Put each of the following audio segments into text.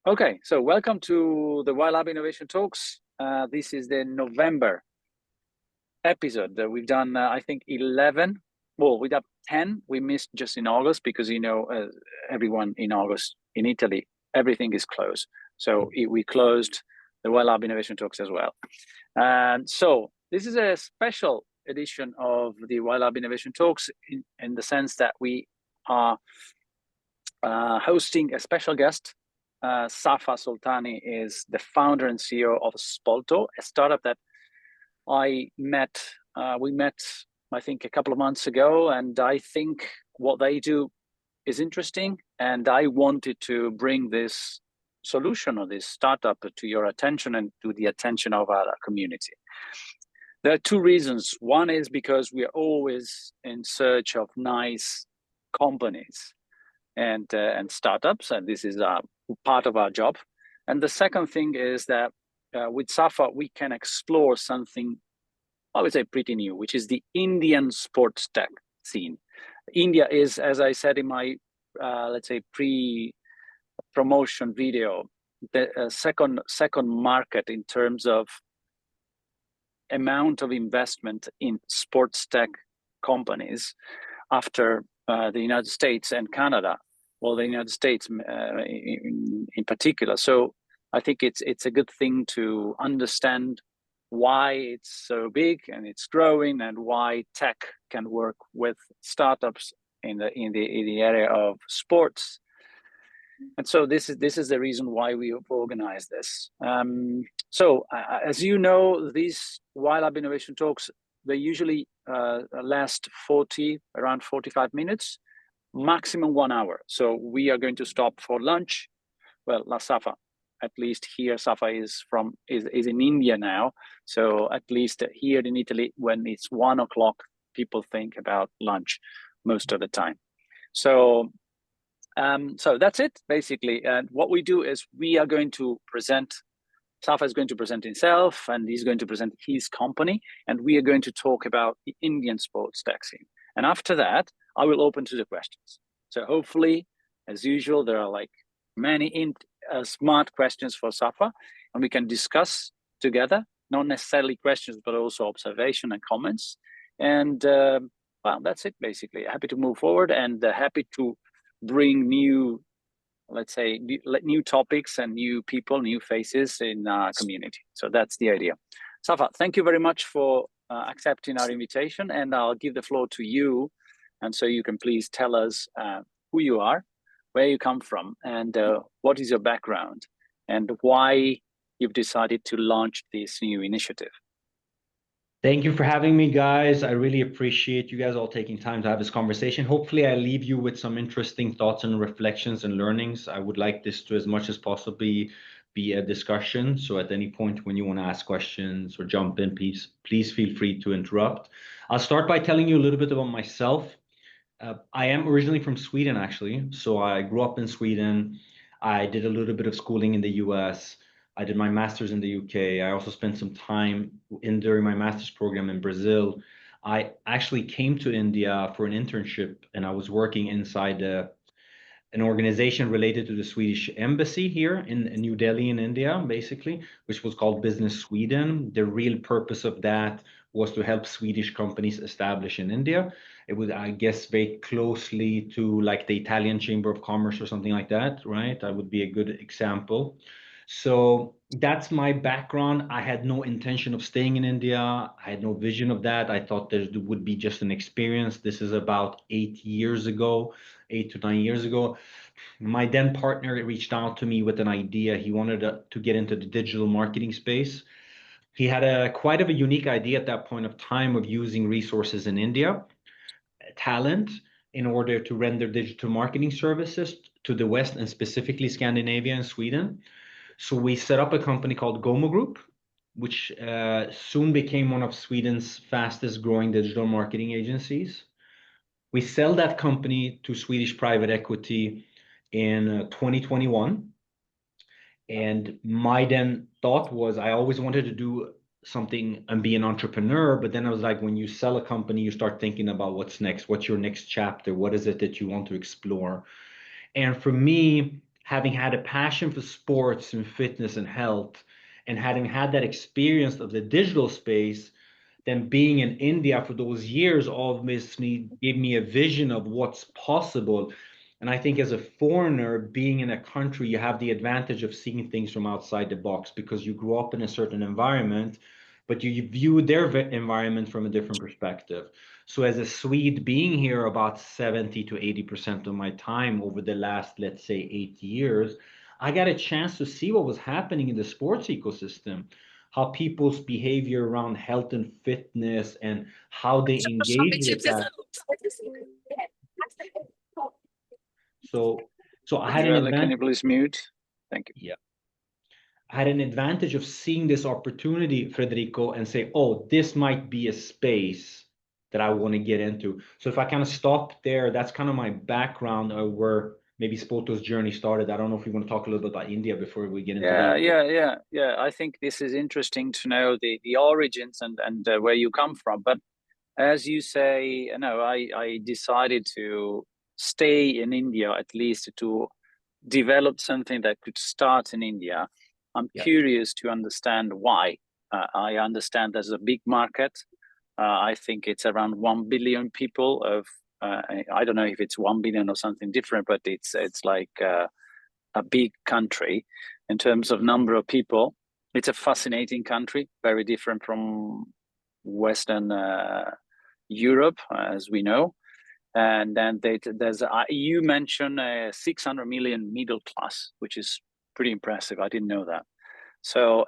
Okay, so welcome to the Wylab Innovation Talks. This is the November episode that we've done, I think 11. Well, we done 10. We missed just in August because, everyone in August in Italy, everything is closed. So we closed the Wylab Innovation Talks as well. And so this is a special edition of the Wylab Innovation Talks in the sense that we are hosting a special guest. Safa Soltani is the founder and CEO of Spolto, a startup that we met, I think, a couple of months ago. And I think what they do is interesting. And I wanted to bring this solution or this startup to your attention and to the attention of our community. There are two reasons. One is because we are always in search of nice companies and startups, and this is part of our job. And the second thing is that with Safa, we can explore something, I would say, pretty new, which is the Indian sports tech scene. India is, as I said in my, let's say, pre-promotion video, the second market in terms of amount of investment in sports tech companies after the United States and Canada. Well, the United States in particular. So I think it's a good thing to understand why it's so big and it's growing, and why tech can work with startups in the area of sports. And so this is the reason why we have organized this. As you know, these Wylab Innovation Talks, they usually last around 45 minutes. Maximum 1 hour. So we are going to stop for lunch. Well, La Safa, at least here, Safa is in India now. So at least here in Italy, when it's 1 o'clock, people think about lunch most of the time. So that's it basically. And what we do is we are going to present. Safa is going to present himself, and he's going to present his company, and we are going to talk about the Indian sports tech scene. And after that, I will open to the questions. So hopefully, as usual, there are like many smart questions for Safa, and we can discuss together, not necessarily questions, but also observation and comments. And well, that's it basically. Happy to move forward, and happy to bring new, let's say, new topics and new people, new faces in our community. So that's the idea. Safa, thank you very much for accepting our invitation, and I'll give the floor to you. And so you can please tell us who you are, where you come from, and what is your background, and why you've decided to launch this new initiative. Thank you for having me, guys. I really appreciate you guys all taking time to have this conversation. Hopefully I leave you with some interesting thoughts and reflections and learnings. I would like this to, as much as possible, be a discussion. So at any point when you want to ask questions or jump in, please feel free to interrupt. I'll start by telling you a little bit about myself. I am originally from Sweden, actually. So I grew up in Sweden. I did a little bit of schooling in the US. I did my master's in the UK. I also spent some time during my master's program in Brazil. I actually came to India for an internship, and I was working inside an organization related to the Swedish embassy here in New Delhi in India, basically, which was called Business Sweden. The real purpose of that was to help Swedish companies establish in India. It would, I guess, very closely to like the Italian Chamber of Commerce or something like that, right? That would be a good example. So that's my background. I had no intention of staying in India. I had no vision of that. I thought there would be just an experience. This is about 8 to 9 years ago. My then partner reached out to me with an idea. He wanted to get into the digital marketing space. He had quite of a unique idea at that point of time of using resources in India, talent, in order to render digital marketing services to the West, and specifically Scandinavia and Sweden. So we set up a company called Gomo Group, which soon became one of Sweden's fastest growing digital marketing agencies. We sell that company to Swedish private equity in 2021. And my then thought was, I always wanted to do something and be an entrepreneur. But then I was like, when you sell a company, you start thinking about what's next. What's your next chapter? What is it that you want to explore? And for me, having had a passion for sports and fitness and health, and having had that experience of the digital space, then being in India for those years obviously gave me a vision of what's possible. And I think as a foreigner, being in a country, you have the advantage of seeing things from outside the box because you grew up in a certain environment, but you view their environment from a different perspective. So as a Swede, being here about 70 to 80% of my time over the last, let's say, 8 years, I got a chance to see what was happening in the sports ecosystem, how people's behavior around health and fitness and how they engage with that. So I had an advantage. Can you please mute? Thank you. Yeah. I had an advantage of seeing this opportunity, Federico, and say, oh, this might be a space that I want to get into. So if I kind of stop there, that's kind of my background of where maybe Spolto's journey started. I don't know if you want to talk a little bit about India before we get into that. Yeah. I think this is interesting to know the origins and where you come from. But as you say, no, I decided to stay in India, at least to develop something that could start in India. I'm curious to understand why. I understand there's a big market. I think it's around 1 billion people of, I don't know if it's 1 billion or something different, but it's like a big country in terms of number of people. It's a fascinating country, very different from Western Europe, as we know. And then there's you mentioned 600 million middle class, which is pretty impressive. I didn't know that. So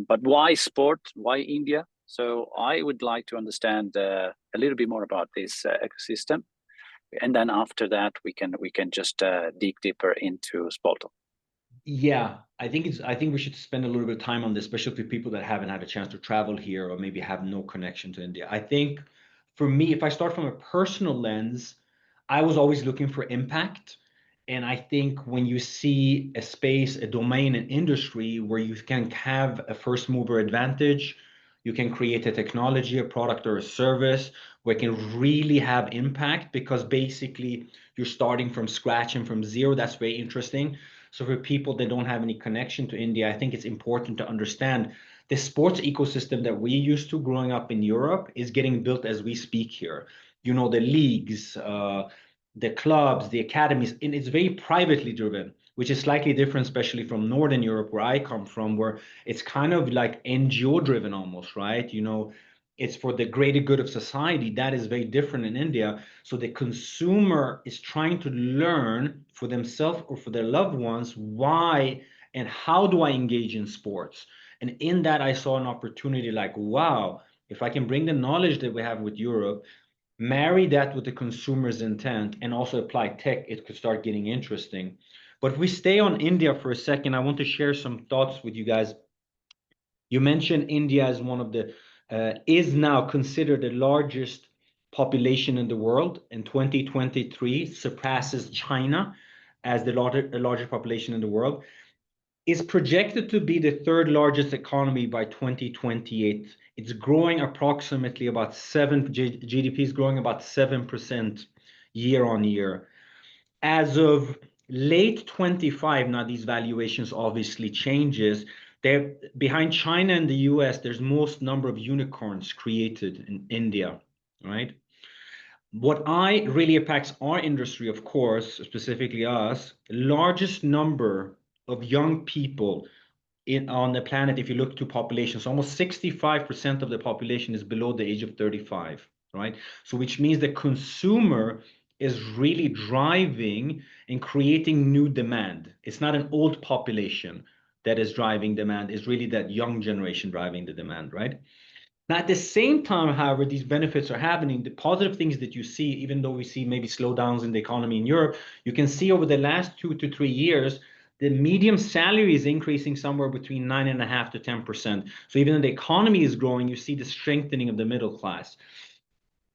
but why sport? Why India? So I would like to understand a little bit more about this ecosystem, and then after that we can just dig deeper into Spolto. Yeah, I think we should spend a little bit of time on this, especially for people that haven't had a chance to travel here or maybe have no connection to India. I think for me, if I start from a personal lens, I was always looking for impact. And I think when you see a space, a domain, an industry where you can have a first mover advantage, you can create a technology, a product, or a service where it can really have impact because basically you're starting from scratch and from zero. That's very interesting. So for people that don't have any connection to India, I think it's important to understand the sports ecosystem that we used to growing up in Europe is getting built as we speak here. You know, the leagues, the clubs, the academies, and it's very privately driven, which is slightly different, especially from Northern Europe, where I come from, where it's kind of like NGO driven almost, right? You know, it's for the greater good of society. That is very different in India. So the consumer is trying to learn for themselves or for their loved ones why and how do I engage in sports. And in that, I saw an opportunity like, wow, if I can bring the knowledge that we have with Europe, marry that with the consumer's intent, and also apply tech, it could start getting interesting. But if we stay on India for a second, I want to share some thoughts with you guys. You mentioned India as one of the is now considered the largest population in the world. In 2023, surpasses China as the largest population in the world. Is projected to be the third largest economy by 2028. It's growing approximately about GDP is growing about 7% year on year. As of late 25, now these valuations obviously changes. They're behind China and the US, there's most number of unicorns created in India, right? What really impacts our industry, of course, specifically us, largest number of young people on the planet, if you look to populations, almost 65% of the population is below the age of 35, right? So which means the consumer is really driving and creating new demand. It's not an old population that is driving demand, it's really that young generation driving the demand, right? Now, at the same time, however, these benefits are happening. The positive things that you see, even though we see maybe slowdowns in the economy in Europe, you can see over the last 2 to 3 years, the medium salary is increasing somewhere between 9.5% to 10%. So even though the economy is growing, you see the strengthening of the middle class.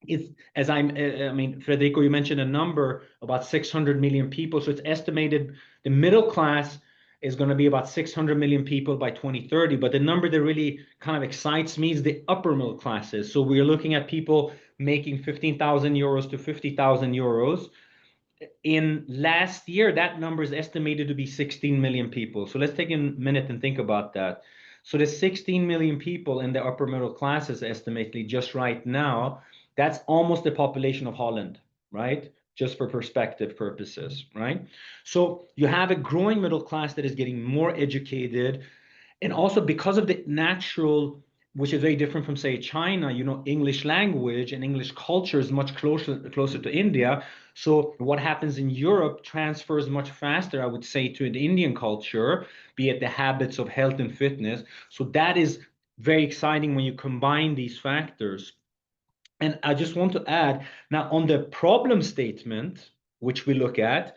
I mean, Federico, you mentioned a number about 600 million people. So it's estimated the middle class is going to be about 600 million people by 2030. But the number that really kind of excites me is the upper middle classes. So we're looking at people making 15,000 euros to 50,000 euros. in last year, that number is estimated to be 16 million people. So let's take a minute and think about that. So the 16 million people in the upper middle classes, estimated just right now, that's almost the population of Holland, right? Just for perspective purposes, right? So you have a growing middle class that is getting more educated, and also because of the natural, which is very different from, say, China, you know, English language and English culture is much closer to India. So what happens in Europe transfers much faster, I would say, to the Indian culture, be it the habits of health and fitness. So that is very exciting when you combine these factors. And I just want to add, now on the problem statement, which we look at,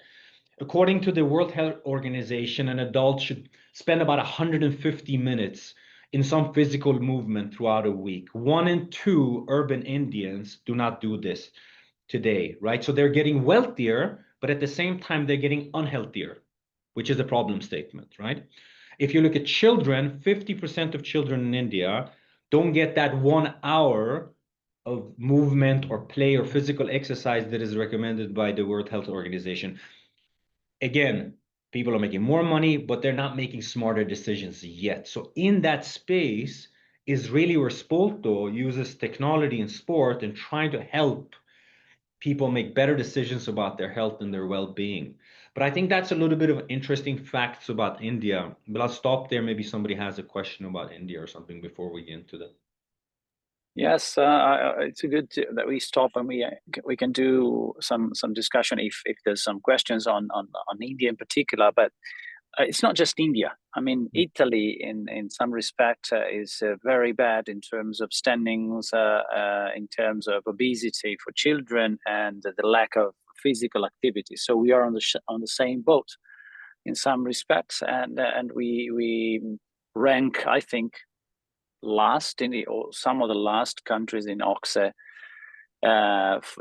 according to the World Health Organization, an adult should spend about 150 minutes in some physical movement throughout a week. 1 in 2 urban Indians do not do this today, right? So they're getting wealthier, but at the same time, they're getting unhealthier, which is a problem statement, right? If you look at children, 50% of children in India don't get that 1 hour of movement or play or physical exercise that is recommended by the World Health Organization. Again, people are making more money, but they're not making smarter decisions yet. So in that space is really where Spolto uses technology and sport and trying to help people make better decisions about their health and their well-being. But I think that's a little bit of interesting facts about India. But I'll stop there. Maybe somebody has a question about India or something before we get into that. Yes, it's a good that we stop and we can do some discussion if there's some questions on India in particular. But it's not just India. I mean, Italy in some respect is very bad in terms of standings, in terms of obesity for children and the lack of physical activity. So we are on the same boat in some respects, and we rank, I think, last or some of the last countries in OCSE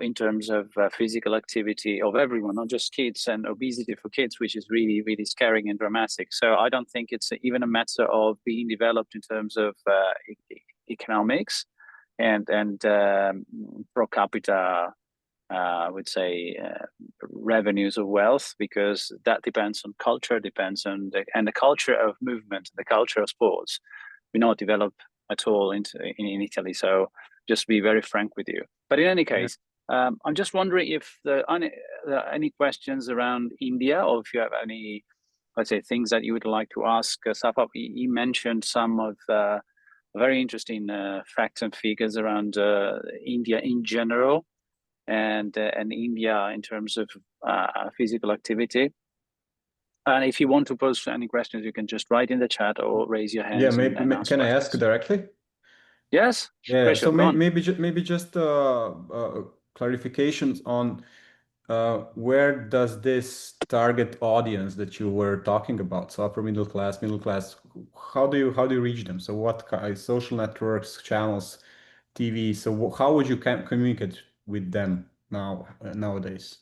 in terms of physical activity of everyone, not just kids, and obesity for kids, which is really, really scary and dramatic. So I don't think it's even a matter of being developed in terms of economics and per capita, I would say, revenues of wealth, because that depends on culture, depends on the culture of movement, the culture of sports. We're not developed at all in Italy. So just be very frank with you. But in any case, I'm just wondering if there are any questions around India, or if you have any, let's say, things that you would like to ask Safa. He mentioned some of very interesting facts and figures around India in general, and India in terms of physical activity. And if you want to pose any questions, you can just write in the chat or raise your hands. Yeah, maybe can questions. I ask directly? Yes. Yeah. So maybe just clarifications on where does this target audience that you were talking about, so upper middle class, how do you reach them? So what kind of social networks, channels, TV? So how would you communicate with them nowadays?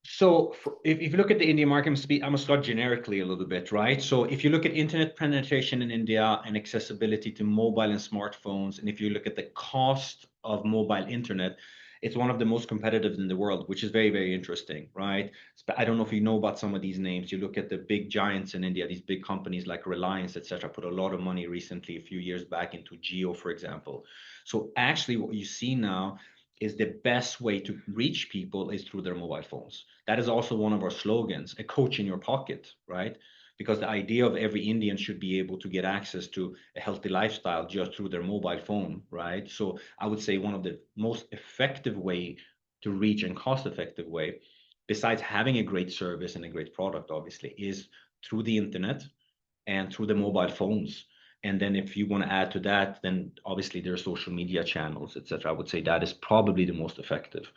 So if you look at the Indian market, I'm going to start generically a little bit, right? So if you look at internet penetration in India and accessibility to mobile and smartphones, and if you look at the cost of mobile internet, it's one of the most competitive in the world, which is very, very interesting, right? I don't know if you know about some of these names. You look at the big giants in India, these big companies like Reliance, etc., put a lot of money recently, a few years back, into Jio, for example. So actually what you see now is the best way to reach people is through their mobile phones. That is also one of our slogans, a coach in your pocket, right? Because the idea of every Indian should be able to get access to a healthy lifestyle just through their mobile phone, right? So I would say one of the most effective way to reach and cost-effective way, besides having a great service and a great product, obviously, is through the internet and through the mobile phones. And then if you want to add to that, then obviously there are social media channels, etc. I would say that is probably the most effective.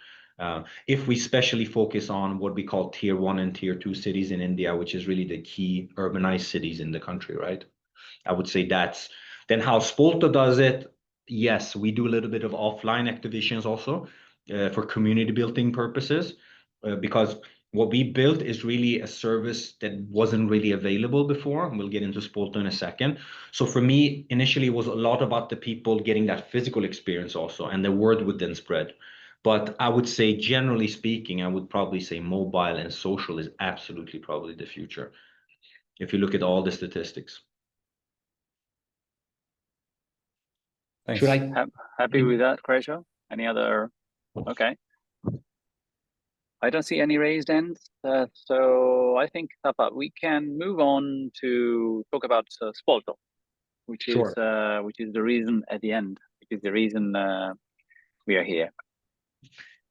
If we especially focus on what we call tier 1 and tier 2 cities in India, which is really the key urbanized cities in the country, right? I would say that's then how Spolto does it. Yes, we do a little bit of offline activations also for community building purposes, because what we built is really a service that wasn't really available before. And we'll get into Spolto in a second. So for me, initially, it was a lot about the people getting that physical experience also, and the word would then spread. But I would say, generally speaking, I would probably say mobile and social is absolutely probably the future, if you look at all the statistics. Thanks. Should I? Happy with that, Crescio? Any other? Okay. I don't see any raised hands. So I think, Safa, we can move on to talk about Spolto, which is Sure. which is the reason at the end, which is the reason we are here.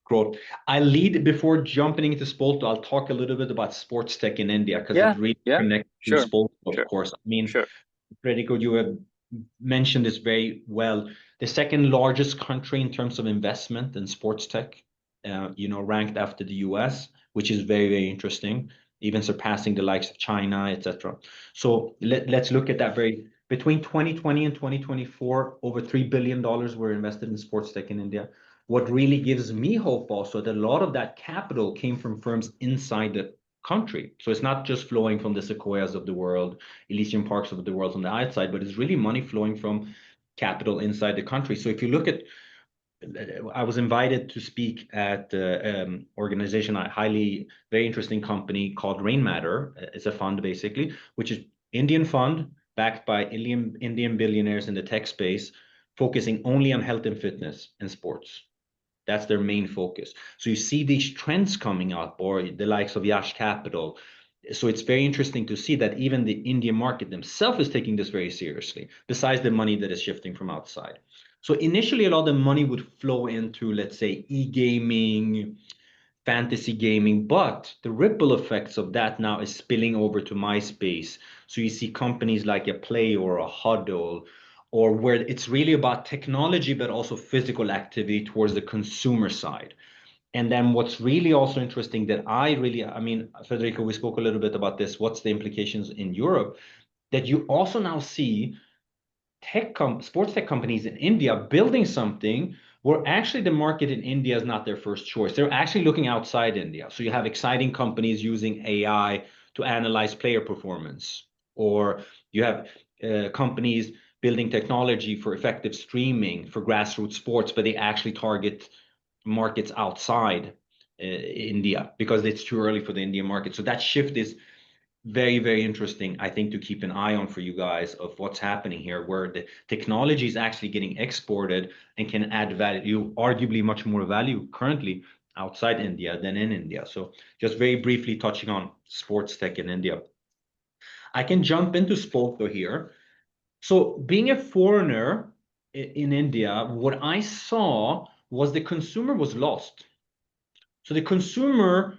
Growth. I lead before jumping into Spolto. I'll talk a little bit about sports tech in India, because it really connects to Spolto, of course. I mean, Federico, you have mentioned this very well. The second largest country in terms of investment in sports tech, ranked after the US, which is very, very interesting, even surpassing the likes of China, etc. So let's look at that. Between 2020 and 2024, over $3 billion were invested in sports tech in India. What really gives me hope also that a lot of that capital came from firms inside the country. So it's not just flowing from the Sequoias of the world, Elysian Parks of the world on the outside, but it's really money flowing from capital inside the country. So if you look at, I was invited to speak at an organization, a very interesting company called Rain Matter. It's a fund basically, which is Indian fund backed by Indian billionaires in the tech space, focusing only on health and fitness and sports. That's their main focus. So you see these trends coming up, or the likes of Yash Capital. So it's very interesting to see that even the Indian market themselves is taking this very seriously, besides the money that is shifting from outside. So initially, a lot of the money would flow into, let's say, e-gaming, fantasy gaming, but the ripple effects of that now is spilling over to my space. So you see companies like a Play or a Huddle, or where it's really about technology, but also physical activity towards the consumer side. And then what's really also interesting that I mean, Federico, we spoke a little bit about this. What's the implications in Europe? That you also now see sports tech companies in India building something where actually the market in India is not their first choice. They're actually looking outside India. So you have exciting companies using AI to analyze player performance, or you have companies building technology for effective streaming for grassroots sports, but they actually target markets outside India because it's too early for the Indian market. So that shift is very, very interesting, I think, to keep an eye on for you guys of what's happening here, where the technology is actually getting exported and can add value, arguably much more value currently outside India than in India. So just very briefly touching on sports tech in India. I can jump into Spolto here. So being a foreigner in India, what I saw was the consumer was lost. So the consumer,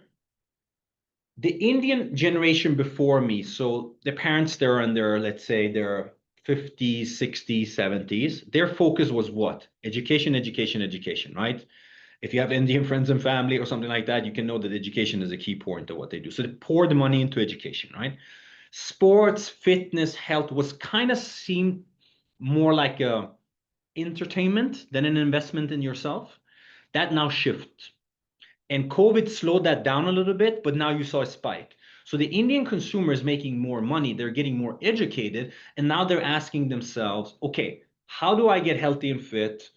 the Indian generation before me, so the parents, they're in their, let's say, their 50s, 60s, 70s, their focus was what? Education, education, education, right? If you have Indian friends and family or something like that, you can know that education is a key point of what they do. So they pour the money into education, right? Sports, fitness, health was kind of seemed more like a entertainment than an investment in yourself. That now shifts. And COVID slowed that down a little bit, but now you saw a spike. So the Indian consumer is making more money, they're getting more educated, and now they're asking themselves, okay, how do I get healthy and fit?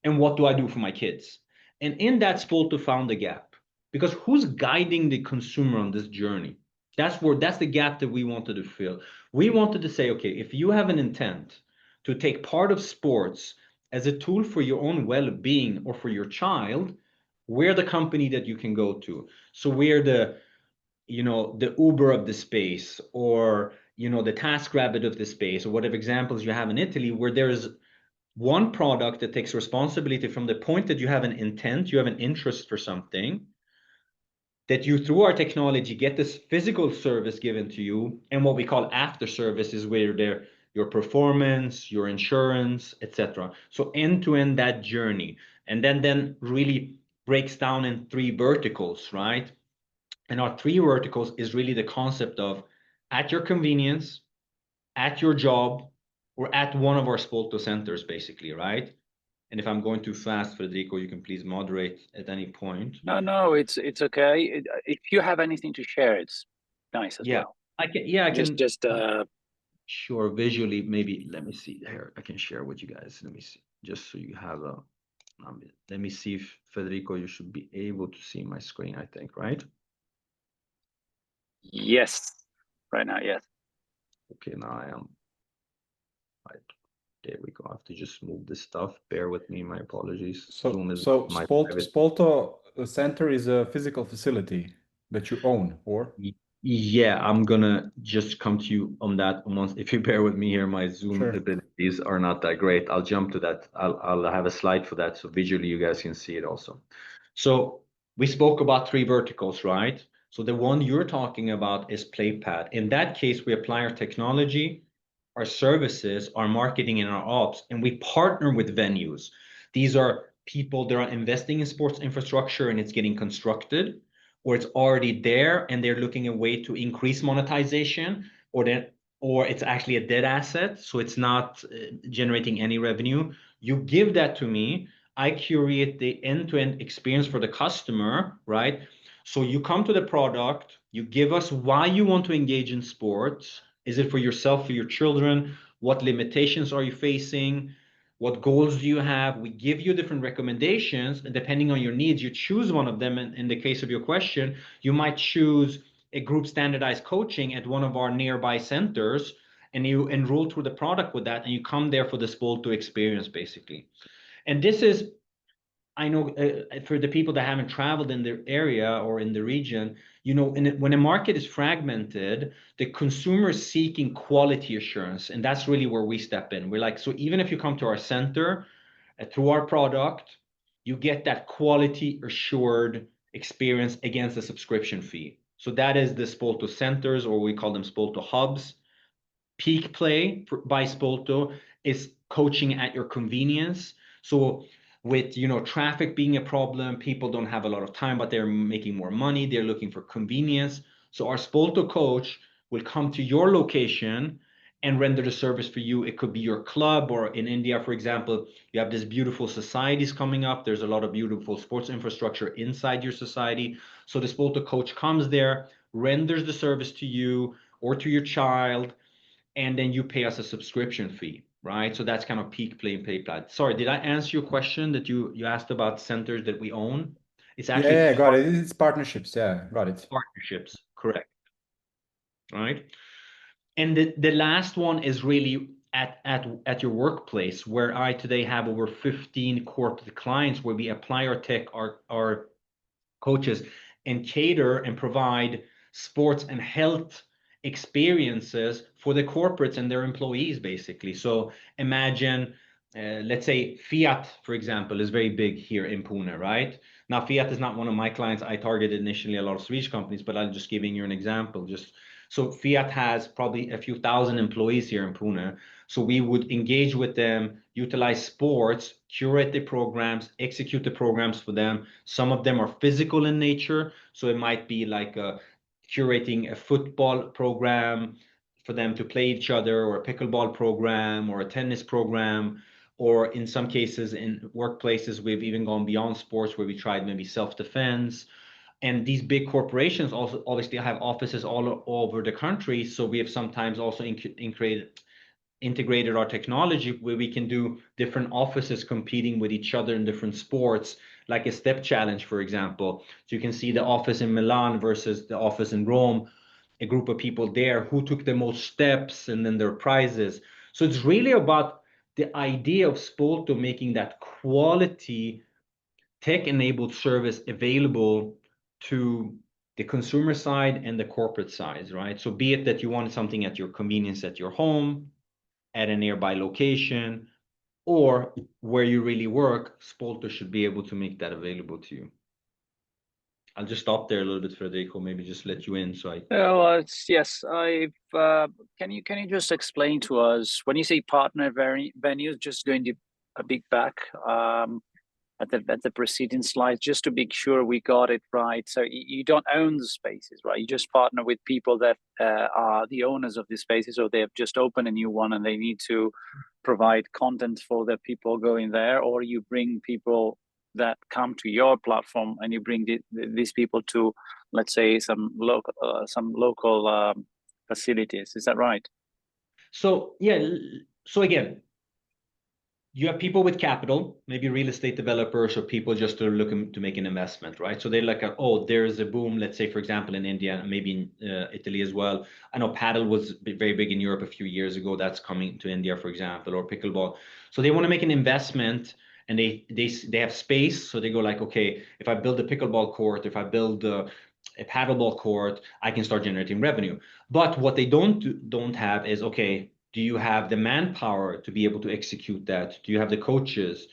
And what do I do for my kids? And in that, Spolto found a gap. Because who's guiding the consumer on this journey? That's the gap that we wanted to fill. We wanted to say, okay, if you have an intent to take part of sports as a tool for your own well-being or for your child, we're the company that you can go to. So we're the Uber of the space, or the TaskRabbit of the space, or whatever examples you have in Italy, where there's one product that takes responsibility from the point that you have an intent, you have an interest for something, that you, through our technology, get this physical service given to you, and what we call after service is where your performance, your insurance, etc. So end to end that journey, and then really breaks down in 3 verticals, right? And our 3 verticals is really the concept of at your convenience, at your job, or at one of our Spolto centers, basically, right? And if I'm going too fast, Federico, you can please moderate at any point. No, it's okay. If you have anything to share, it's nice as well. I can. Just sure, visually, maybe. Let me see here. I can share with you guys. Let me see, just so you have a Let me see if Federico, you should be able to see my screen, I think, right? Yes, right now, yes. Okay, now I am. Right. There we go. I have to just move this stuff. Bear with me. My apologies. So, Zoom is so my Spolto Center is a physical facility that you own, or? Yeah, I'm gonna just come to you on that once. If you bear with me here, my Zoom abilities are not that great. I'll jump to that. I'll have a slide for that so visually you guys can see it also. So we spoke about 3 verticals, right? So the one you're talking about is PlayPad. In that case, we apply our technology, our services, our marketing, and our ops, and we partner with venues. These are people that are investing in sports infrastructure and it's getting constructed, or it's already there and they're looking a way to increase monetization, or it's actually a dead asset, so it's not generating any revenue. You give that to me, I curate the end-to-end experience for the customer, right? So you come to the product, you give us why you want to engage in sports. Is it for yourself, for your children? What limitations are you facing? What goals do you have? We give you different recommendations, and depending on your needs, you choose one of them. And in the case of your question, you might choose a group standardized coaching at one of our nearby centers, and you enroll through the product with that, and you come there for the Spolto experience, basically. And this is, I know for the people that haven't traveled in the area or in the region, you know, when a market is fragmented, the consumer is seeking quality assurance. And that's really where we step in. We're like, so even if you come to our center through our product, you get that quality assured experience against a subscription fee. So that is the Spolto centers, or we call them Spolto hubs. Peak Play by Spolto is coaching at your convenience. So with, you know, traffic being a problem, people don't have a lot of time, but they're making more money, they're looking for convenience. So our Spolto coach will come to your location and render the service for you. It could be your club, or in India, for example, you have this beautiful societies coming up. There's a lot of beautiful sports infrastructure inside your society. So the Spolto coach comes there, renders the service to you or to your child, and then you pay us a subscription fee, right? So that's kind of Peak Play and PlayPad. Sorry, did I answer your question that you asked about centers that we own? It's actually Yeah, got it. It's partnerships. Yeah, got it. partnerships, correct, right? And the last one is really at your workplace, where I today have over 15 corporate clients where we apply our tech, our coaches, and cater and provide sports and health experiences for the corporates and their employees, basically. So imagine, let's say Fiat, for example, is very big here in Pune, right? Now, Fiat is not one of my clients. I targeted initially a lot of Swedish companies, but I'm just giving you an example. So Fiat has probably a few thousand employees here in Pune. So we would engage with them, utilize sports, curate the programs, execute the programs for them. Some of them are physical in nature. So it might be like curating a football program for them to play each other, or a pickleball program, or a tennis program. Or in some cases in workplaces, we've even gone beyond sports, where we tried maybe self-defense. And these big corporations also obviously have offices all over the country. So we have sometimes also integrated our technology, where we can do different offices competing with each other in different sports, like a step challenge, for example. So you can see the office in Milan versus the office in Rome, a group of people there who took the most steps, and then their prizes. So it's really about the idea of Spolto making that quality tech-enabled service available to the consumer side and the corporate side, right? So be it that you wanted something at your convenience at your home, at a nearby location, or where you really work, Spolto should be able to make that available to you. I'll just stop there a little bit, Federico, maybe just let you in. Yes, can you just explain to us, when you say partner venues, just going to a big back at the preceding slide, just to be sure we got it right. So you don't own the spaces, right? You just partner with people that are the owners of the spaces, or they have just opened a new one and they need to provide content for the people going there, or you bring people that come to your platform and you bring these people to, let's say, some local facilities. Is that right? So yeah. So again, you have people with capital, maybe real estate developers or people just are looking to make an investment, right? So they're like, oh, there's a boom, let's say, for example, in India, maybe in Italy as well. I know paddle was very big in Europe a few years ago. That's coming to India, for example, or pickleball. So they want to make an investment and they have space. So they go like, okay, if I build a pickleball court, if I build a paddleball court, I can start generating revenue. But what they don't have is, okay, do you have the manpower to be able to execute that? Do you have the coaches?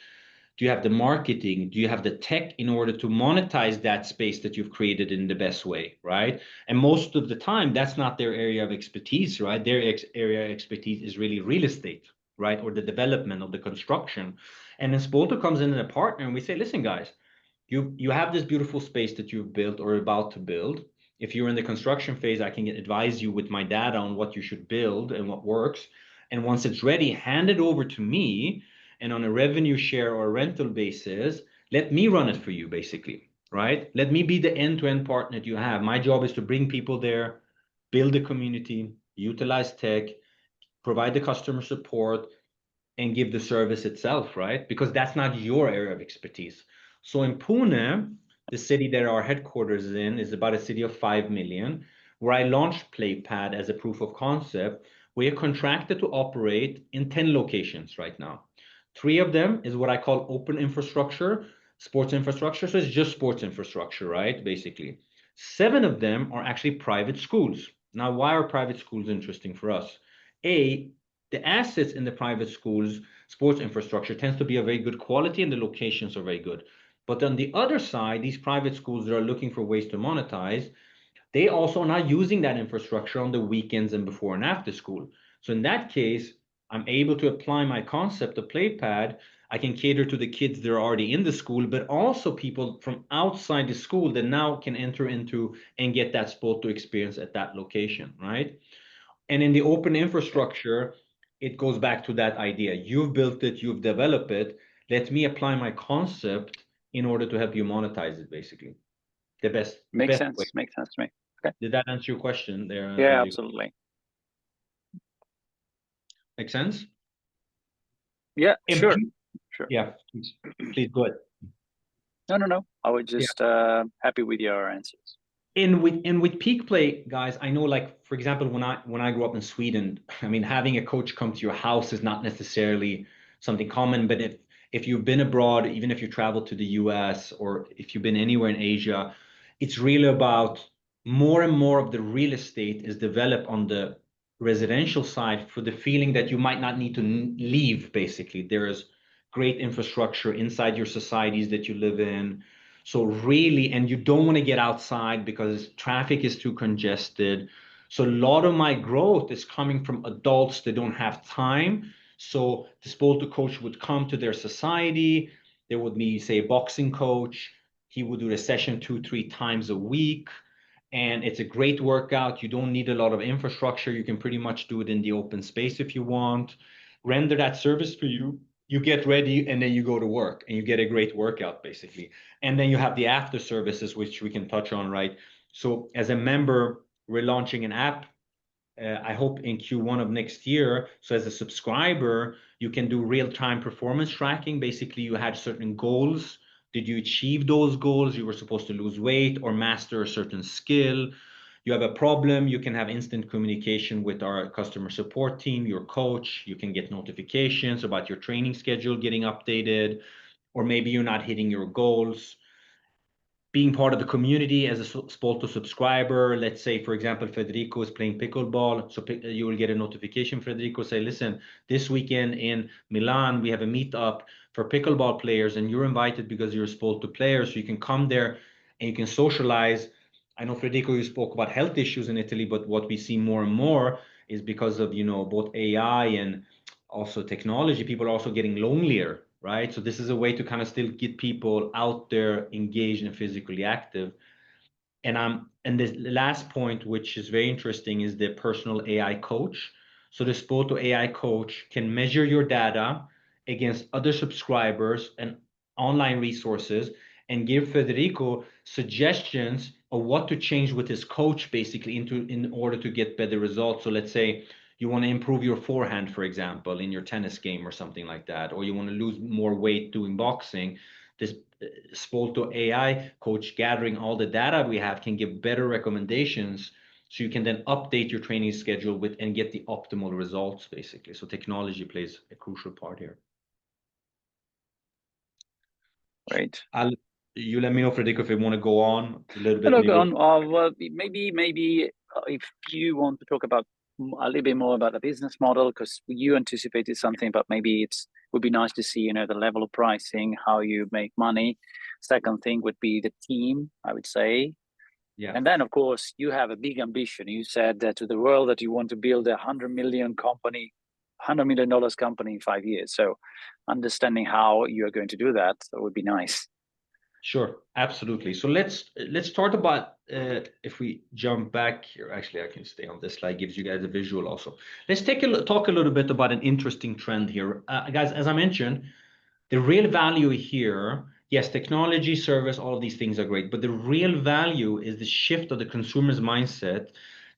Do you have the marketing? Do you have the tech in order to monetize that space that you've created in the best way, right? And most of the time, that's not their area of expertise, right? Their area of expertise is really real estate, right? Or the development of the construction. And then Spolto comes in as a partner and we say, listen, guys, you have this beautiful space that you've built or about to build. If you're in the construction phase, I can advise you with my data on what you should build and what works. And once it's ready, hand it over to me. And on a revenue share or rental basis, let me run it for you, basically, right? Let me be the end-to-end partner that you have. My job is to bring people there, build a community, utilize tech, provide the customer support, and give the service itself, right? Because that's not your area of expertise. So in Pune, the city that our headquarters is in is about a city of 5 million, where I launched PlayPad as a proof of concept. We are contracted to operate in 10 locations right now. 3 of them is what I call open infrastructure, sports infrastructure. So it's just sports infrastructure, right? Basically. 7 of them are actually private schools. Now, why are private schools interesting for us? The assets in the private schools, sports infrastructure tends to be of very good quality and the locations are very good. But on the other side, these private schools that are looking for ways to monetize, they also are not using that infrastructure on the weekends and before and after school. So in that case, I'm able to apply my concept of PlayPad. I can cater to the kids that are already in the school, but also people from outside the school that now can enter into and get that sport to experience at that location, right? And in the open infrastructure, it goes back to that idea. You've built it, you've developed it. Let me apply my concept in order to help you monetize it, basically. The best Makes way. sense. Makes sense to me. Okay. Did that answer your question there? Yeah, absolutely. Make sense? Yeah, sure. Yeah, please go ahead. No. I was just happy with your answers. And with peak play, guys, I know, like, for example, when I grew up in Sweden, I mean, having a coach come to your house is not necessarily something common, but if you've been abroad, even if you travel to the US or if you've been anywhere in Asia, it's really about more and more of the real estate is developed on the residential side for the feeling that you might not need to leave, basically. There is great infrastructure inside your societies that you live in. So really, and you don't want to get outside because traffic is too congested. So a lot of my growth is coming from adults that don't have time. So the Spolto coach would come to their society. There would be, say, a boxing coach. He would do the session 2-3 times a week. And it's a great workout. You don't need a lot of infrastructure. You can pretty much do it in the open space if you want. Render that service for you. You get ready and then you go to work and you get a great workout, basically. And then you have the after services, which we can touch on, right? So as a member, we're launching an app, I hope in Q1 of next year. So as a subscriber, you can do real-time performance tracking. Basically, you had certain goals. Did you achieve those goals? You were supposed to lose weight or master a certain skill. You have a problem, you can have instant communication with our customer support team, your coach. You can get notifications about your training schedule getting updated, or maybe you're not hitting your goals. Being part of the community as a Spolto subscriber, let's say, for example, Federico is playing pickleball. So you will get a notification, Federico, say, listen, this weekend in Milan, we have a meetup for pickleball players and you're invited because you're a Spolto player. So you can come there and you can socialize. I know, Federico, you spoke about health issues in Italy, but what we see more and more is because of, both AI and also technology, people are also getting lonelier, right? So this is a way to kind of still get people out there engaged and physically active. And the last point, which is very interesting, is the personal AI coach. So the Spolto AI coach can measure your data against other subscribers and online resources and give Federico suggestions of what to change with his coach, basically, in order to get better results. So let's say You want to improve your forehand, for example, in your tennis game or something like that, or you want to lose more weight doing boxing. This Spolto AI coach, gathering all the data we have, can give better recommendations, so you can then update your training schedule with and get the optimal results, basically. So technology plays a crucial part here. Great. You let me know, Federico, if you want to go on a little bit. Hello, go on. Well, maybe if you want to talk about a little bit more about the business model, because you anticipated something, but maybe it would be nice to see, you know, the level of pricing, how you make money. Second thing would be the team, I would say. Yeah. And then, of course, you have a big ambition. You said to the world that you want to build a $100 million company in 5 years. So understanding how you're going to do that would be nice. Sure, absolutely. So let's start about, if we jump back here, actually I can stay on this slide, gives you guys a visual also. Let's talk a little bit about an interesting trend here. Guys, as I mentioned, the real value here, yes, technology, service, all of these things are great, but the real value is the shift of the consumer's mindset,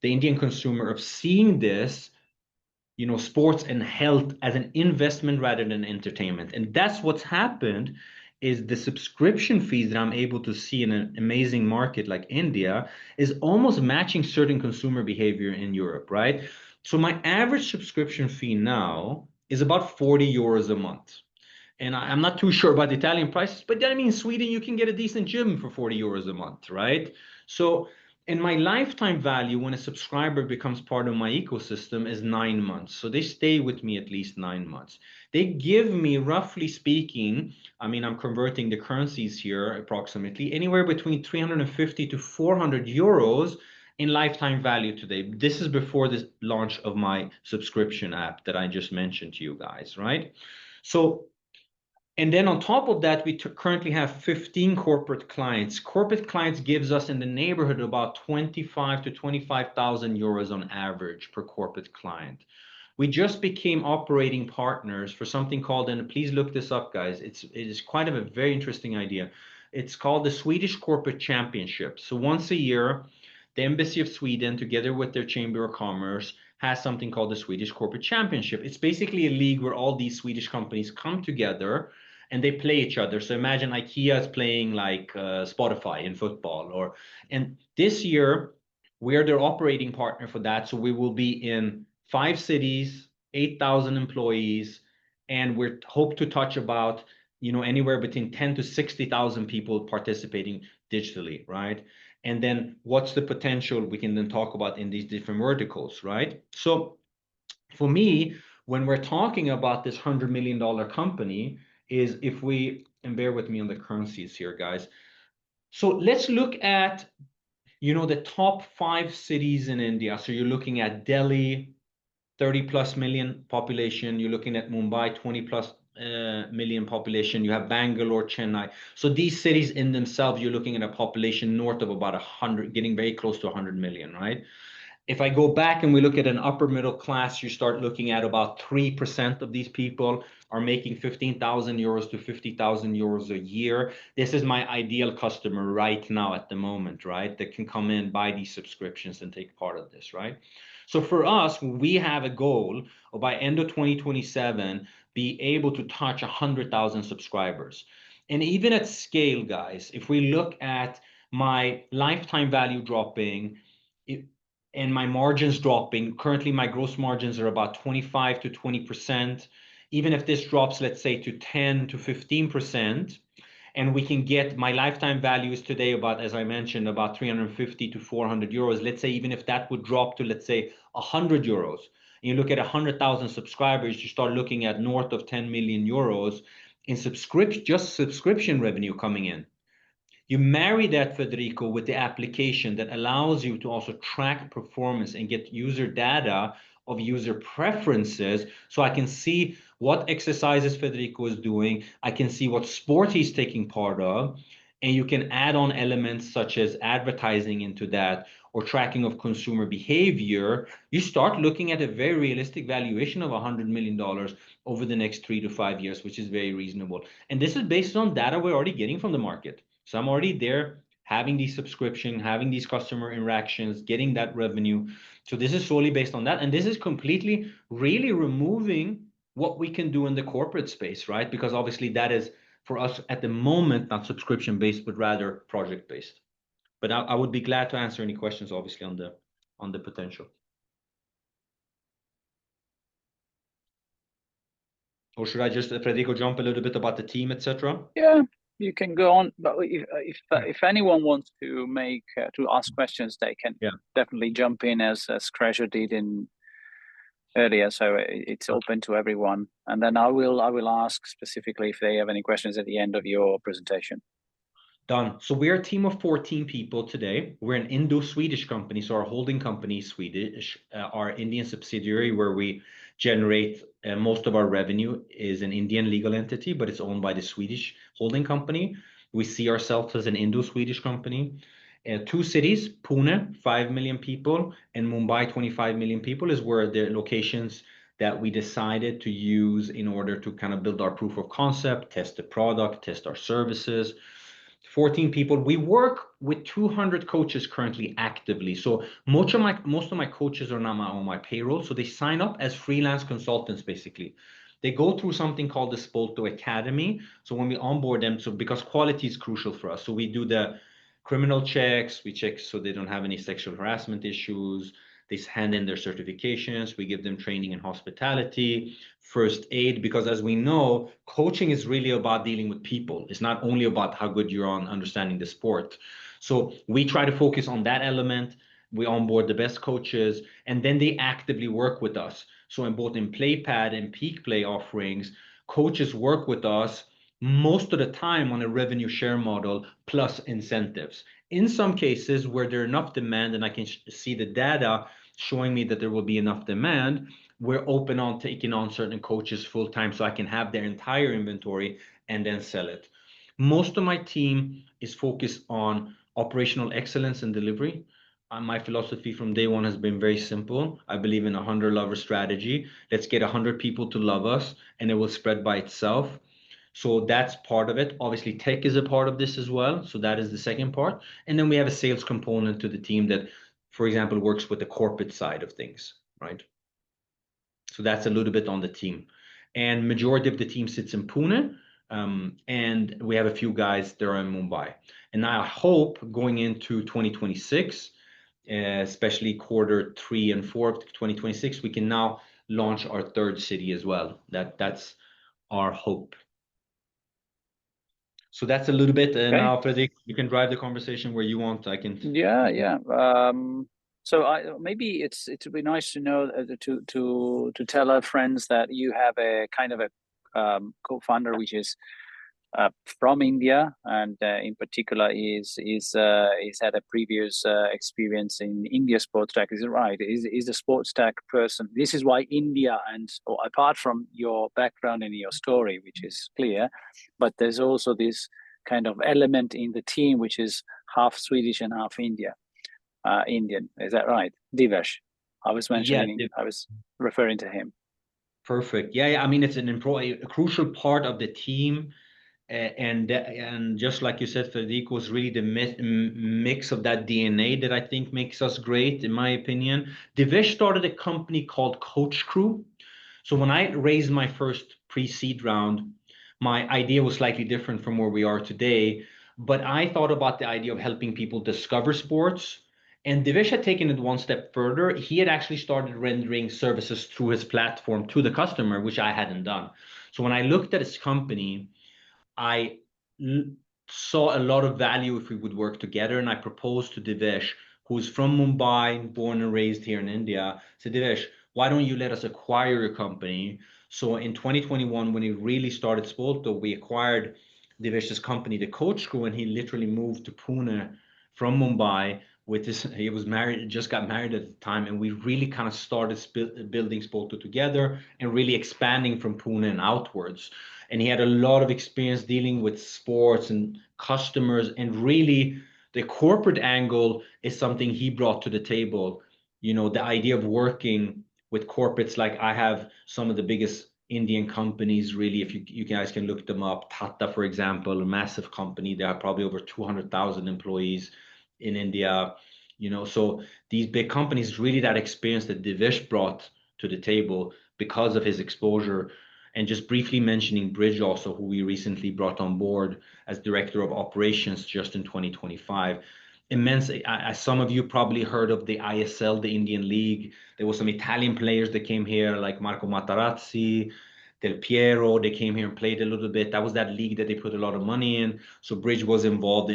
the Indian consumer, of seeing this, you know, sports and health as an investment rather than entertainment. And that's what's happened, is the subscription fees that I'm able to see in an amazing market like India is almost matching certain consumer behavior in Europe, right? So my average subscription fee now is about 40 euros a month. And I'm not too sure about the Italian prices, but I mean, in Sweden, you can get a decent gym for 40 euros a month, right? So, and my lifetime value when a subscriber becomes part of my ecosystem is 9 months. So they stay with me at least 9 months. They give me, roughly speaking, I mean, I'm converting the currencies here approximately, anywhere between 350 to 400 euros in lifetime value today. This is before the launch of my subscription app that I just mentioned to you guys, right? So, and then on top of that, we currently have 15 corporate clients. Corporate clients gives us in the neighborhood about 25 to 25,000 euros on average per corporate client. We just became operating partners for something called, and please look this up, guys. It is quite a very interesting idea. It's called the Swedish Corporate Championship. So once a year, the Embassy of Sweden, together with their Chamber of Commerce, has something called the Swedish Corporate Championship. It's basically a league where all these Swedish companies come together and they play each other. So imagine IKEA is playing like Spotify in football, and this year we're their operating partner for that. So we will be in 5 cities, 8,000 employees, and we hope to touch about, you know, anywhere between 10 to 60,000 people participating digitally, right? And then what's the potential we can then talk about in these different verticals, right? So for me, when we're talking about this $100 million company, is if we, and bear with me on the currencies here, guys. So let's look at, you know, the top 5 cities in India. So you're looking at Delhi, 30 plus million population. You're looking at Mumbai, 20 plus million population. You have Bangalore, Chennai. So these cities in themselves, you're looking at a population north of about 100, getting very close to 100 million, right? If I go back and we look at an upper middle class, you start looking at about 3% of these people are making 15,000 euros to 50,000 euros a year. This is my ideal customer right now at the moment, right? That can come in, buy these subscriptions and take part of this, right? So for us, we have a goal of by end of 2027, be able to touch 100,000 subscribers. And even at scale, guys, if we look at my lifetime value dropping, and my margins dropping, currently my gross margins are about 25 to 20%. Even if this drops, let's say, to 10 to 15%, and we can get my lifetime values today about, as I mentioned, about 350 to 400 euros. Let's say even if that would drop to, let's say, 100 euros, and you look at 100,000 subscribers, you start looking at north of 10 million euros in subscription revenue coming in. You marry that, Federico, with the application that allows you to also track performance and get user data of user preferences. So I can see what exercises Federico is doing. I can see what sport he's taking part of. And you can add on elements such as advertising into that or tracking of consumer behavior. You start looking at a very realistic valuation of $100 million over the next 3 to 5 years, which is very reasonable. And this is based on data we're already getting from the market. So I'm already there having these subscription, having these customer interactions, getting that revenue. So this is solely based on that. And this is completely really removing what we can do in the corporate space, right? Because obviously that is for us at the moment, not subscription based, but rather project based. But I would be glad to answer any questions, obviously, on the potential. Or should I just, Federico, jump a little bit about the team, etc.? Yeah, you can go on. But if anyone wants to make to ask questions, they can definitely jump in as Crescita did in earlier. So it's open to everyone. And then I will ask specifically if they have any questions at the end of your presentation. Done. So we're a team of 14 people today. We're an Indo-Swedish company. So our holding company is Swedish. Our Indian subsidiary, where we generate most of our revenue, is an Indian legal entity, but it's owned by the Swedish holding company. We see ourselves as an Indo-Swedish company. 2 cities, Pune, 5 million people, and Mumbai, 25 million people, is where the locations that we decided to use in order to kind of build our proof of concept, test the product, test our services. 14 people. We work with 200 coaches currently actively. So most of my coaches are not on my payroll. So they sign up as freelance consultants, basically. They go through something called the Spolto Academy. So when we onboard them, so because quality is crucial for us. So we do the criminal checks. We check so they don't have any sexual harassment issues. They hand in their certifications. We give them training in hospitality, first aid, because as we know, coaching is really about dealing with people. It's not only about how good you're on understanding the sport. So we try to focus on that element. We onboard the best coaches, and then they actively work with us. So in both in PlayPad and Peak Play offerings, coaches work with us most of the time on a revenue share model plus incentives. In some cases where there's enough demand and I can see the data showing me that there will be enough demand, we're open on taking on certain coaches full time so I can have their entire inventory and then sell it. Most of my team is focused on operational excellence and delivery. My philosophy from day one has been very simple. I believe in a 100-lover strategy. Let's get 100 people to love us and it will spread by itself. So that's part of it. Obviously, tech is a part of this as well. So that is the second part. And then we have a sales component to the team that, for example, works with the corporate side of things, right? So that's a little bit on the team. And majority of the team sits in Pune. And we have a few guys that are in Mumbai. And I hope going into 2026, especially quarter 3 and 4 of 2026, we can now launch our 3rd city as well. That's our hope. So that's a little bit. And now, Fredrik, you can drive the conversation where you want. I can. Yeah. So maybe it would be nice to know to tell our friends that you have a kind of a co-founder which is from India, and in particular is had a previous experience in India sports tech. Is it right? Is the sports tech person? This is why India, and apart from your background and your story, which is clear, but there's also this kind of element in the team which is half Swedish and half Indian. Is that right? Divesh, I was mentioning. Yeah, I was referring to him. Perfect. Yeah. I mean, it's a crucial part of the team. And just like you said, Federico, is really the mix of that DNA that I think makes us great, in my opinion. Divesh started a company called Coach Crew. So when I raised my first pre-seed round, my idea was slightly different from where we are today. But I thought about the idea of helping people discover sports. And Divesh had taken it one step further. He had actually started rendering services through his platform to the customer, which I hadn't done. So when I looked at his company, I saw a lot of value if we would work together, and I proposed to Divesh, who's from Mumbai, born and raised here in India. I said, Divesh, why don't you let us acquire your company? So in 2021, when he really started Spolto, we acquired Divesh's company, the Coach Crew, and he literally moved to Pune from Mumbai. He was married, just got married at the time, and we really kind of started building Spolto together and really expanding from Pune and outwards. And he had a lot of experience dealing with sports and customers, and really the corporate angle is something he brought to the table. You know, the idea of working with corporates, like I have some of the biggest Indian companies, really, if you guys can look them up. Tata, for example, a massive company. They have probably over 200,000 employees in India. So these big companies, really that experience that Divesh brought to the table because of his exposure. And just briefly mentioning Bridge also, who we recently brought on board as director of operations just in 2025. Immense, as some of you probably heard of the ISL, the Indian League. There were some Italian players that came here, like Marco Materazzi, Del Piero. They came here and played a little bit. That was that league that they put a lot of money in. So Bridge was involved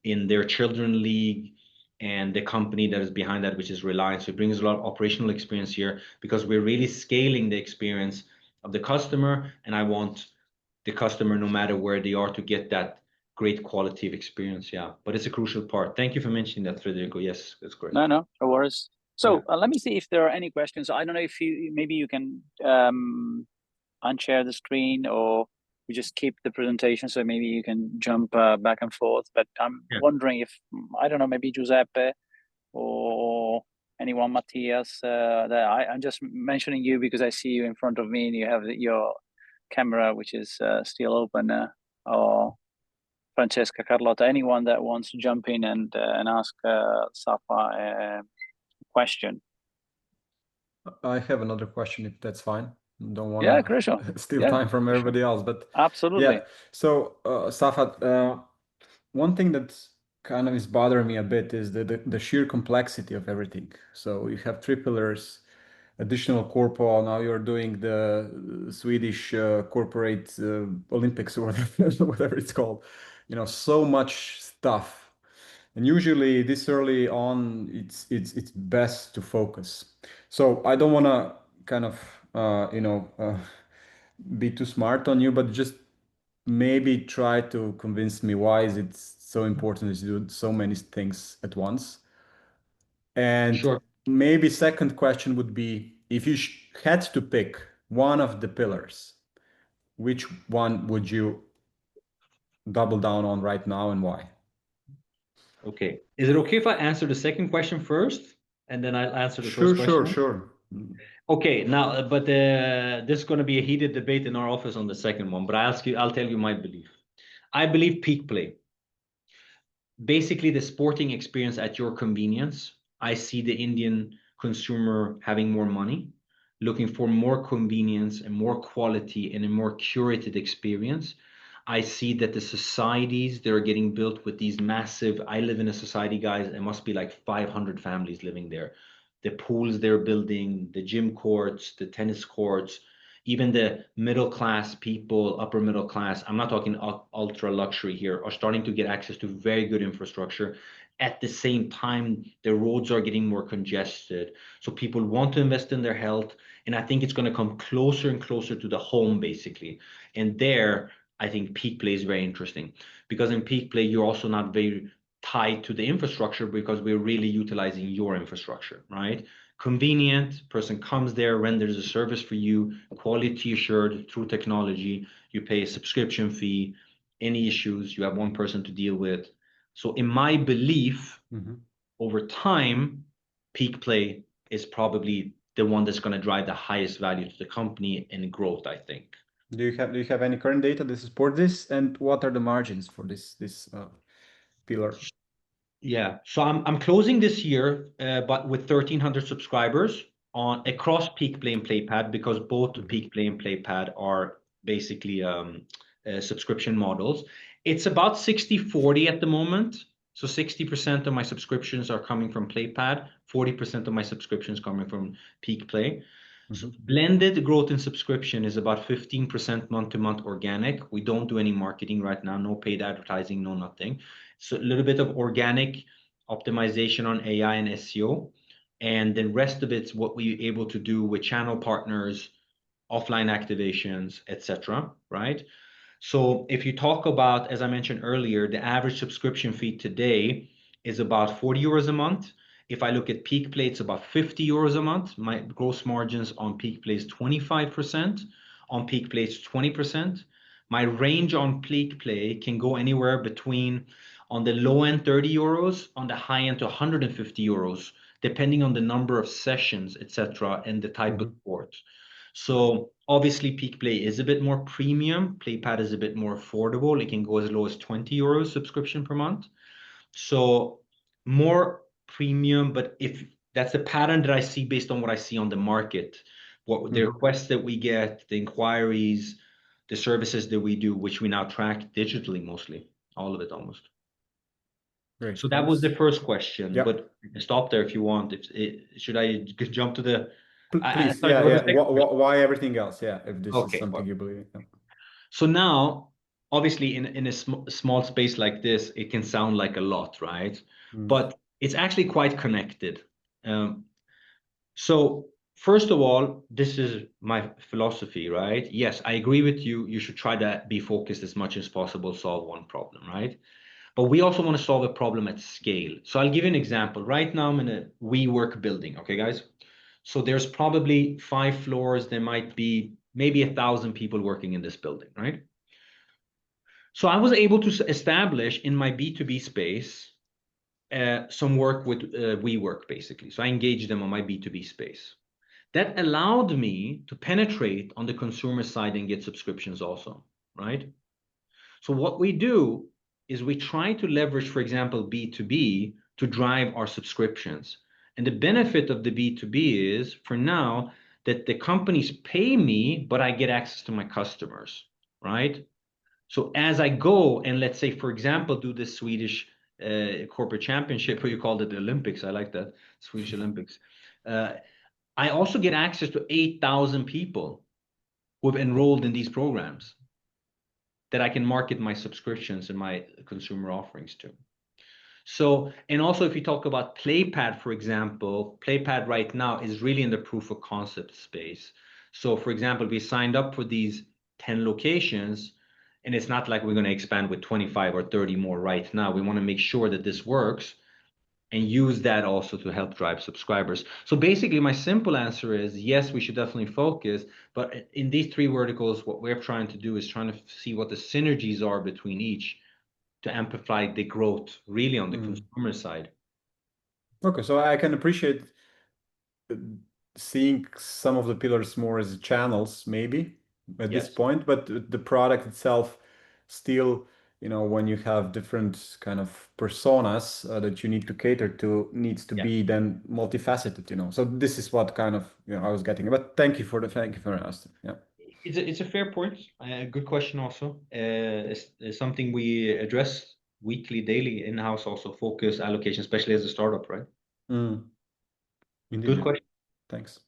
in their children league and the company that is behind that, which is Reliance. So it brings a lot of operational experience here because we're really scaling the experience of the customer, and I want the customer, no matter where they are, to get that great quality of experience. Yeah, but it's a crucial part. Thank you for mentioning that, Federico. Yes, that's great. No worries. So let me see if there are any questions. I don't know if maybe you can unshare the screen, or we just keep the presentation, so maybe you can jump back and forth. But I'm wondering if, I don't know, maybe Giuseppe or anyone, Matthias, that I'm just mentioning you because I see you in front of me and you have your camera, which is still open, or Francesca, Carlotta, anyone that wants to jump in and ask Safa a question. I have another question, if that's fine. Don't want to steal time from everybody else, but absolutely. Yeah. So Safa, one thing that kind of is bothering me a bit is the sheer complexity of everything. So you have three pillars, additional corpo. Now you're doing the Swedish corporate Olympics or whatever it's called. So much stuff. And usually this early on, it's best to focus. So I don't want to kind of be too smart on you, but just maybe try to convince me why is it so important to do so many things at once. And maybe second question would be, if you had to pick one of the pillars, which one would you double down on right now and why? Okay. Is it okay if I answer the second question first and then I'll answer the first question? Sure. Okay, now, but this is going to be a heated debate in our office on the second one, but I'll tell you my belief. I believe peak play. Basically, the sporting experience at your convenience. I see the Indian consumer having more money, looking for more convenience and more quality and a more curated experience. I see that the societies that are getting built with these massive, I live in a society, guys, it must be like 500 families living there. The pools they're building, the gym courts, the tennis courts, even the middle class people, upper middle class, I'm not talking ultra luxury here, are starting to get access to very good infrastructure. At the same time, the roads are getting more congested. So people want to invest in their health. And I think it's going to come closer and closer to the home, basically. And there, I think peak play is very interesting, because in peak play, you're also not very tied to the infrastructure because we're really utilizing your infrastructure, right? Convenient, person comes there, renders a service for you, quality assured through technology. You pay a subscription fee. Any issues, you have one person to deal with. So in my belief, over time, peak play is probably the one that's going to drive the highest value to the company and growth, I think. Do you have any current data to support this, and what are the margins for this pillar? Yeah, so I'm closing this year, but with 1,300 subscribers on across Peak Play and PlayPad, because both Peak Play and PlayPad are basically subscription models. It's about 60-40 at the moment. So 60% of my subscriptions are coming from PlayPad, 40% of my subscriptions coming from Peak Play. So blended growth in subscription is about 15% month-to-month organic. We don't do any marketing right now, no paid advertising, no nothing. So a little bit of organic optimization on AI and SEO. And the rest of it's what we're able to do with channel partners, offline activations, etc. Right? So if you talk about, as I mentioned earlier, the average subscription fee today is about 40 euros a month. If I look at Peak Play, it's about 50 euros a month. My gross margins on Peak Play is 25%. On Peak Play, it's 20%. My range on Peak Play can go anywhere between, on the low end, 30 euros, on the high end to 150 euros, depending on the number of sessions, etc., and the type of sport. So obviously Peak Play is a bit more premium. PlayPad is a bit more affordable. It can go as low as 20 euros subscription per month. So more premium, but if that's the pattern that I see based on what I see on the market, what the requests that we get, the inquiries, the services that we do, which we now track digitally mostly, all of it almost. Great. So that was the first question, Yep. but stop there if you want. Should I jump to the? Please, sorry, yeah. Why everything else? Yeah, if this is something well, you believe in. So now, obviously, in a small space like this, it can sound like a lot, right? But it's actually quite connected. So first of all, this is my philosophy, right? Yes, I agree with you. You should try to be focused as much as possible, solve one problem, right? But we also want to solve a problem at scale. So I'll give you an example. Right now, I'm in a WeWork building, okay, guys? So there's probably 5 floors. There might be maybe 1,000 people working in this building, right? So I was able to establish in my B2B space some work with WeWork, basically. So I engaged them on my B2B space. That allowed me to penetrate on the consumer side and get subscriptions also, right? So what we do is we try to leverage, for example, B2B to drive our subscriptions. And the benefit of the B2B is, for now, that the companies pay me, but I get access to my customers, right? So as I go and, let's say, for example, do the Swedish corporate championship, or you called it the Olympics, I like that, Swedish Olympics. I also get access to 8,000 people who have enrolled in these programs that I can market my subscriptions and my consumer offerings to. So, and also if you talk about PlayPad, for example, PlayPad right now is really in the proof of concept space. So for example, we signed up for these 10 locations, and it's not like we're going to expand with 25 or 30 more right now. We want to make sure that this works and use that also to help drive subscribers. So basically, my simple answer is yes, we should definitely focus. But in these 3 verticals, what we're trying to do is trying to see what the synergies are between each to amplify the growth really on the consumer side. Okay, so I can appreciate seeing some of the pillars more as channels, maybe at this point, but the product itself still, you know, when you have different kind of personas that you need to cater to, needs to be then multifaceted, you know. So this is what kind of, you know, I was getting. But thank you for asking. Yeah. It's a fair point. Good question also. It's something we address weekly, daily, in-house also, focus, allocation, especially as a startup, right? Indeed. Good question. Thanks.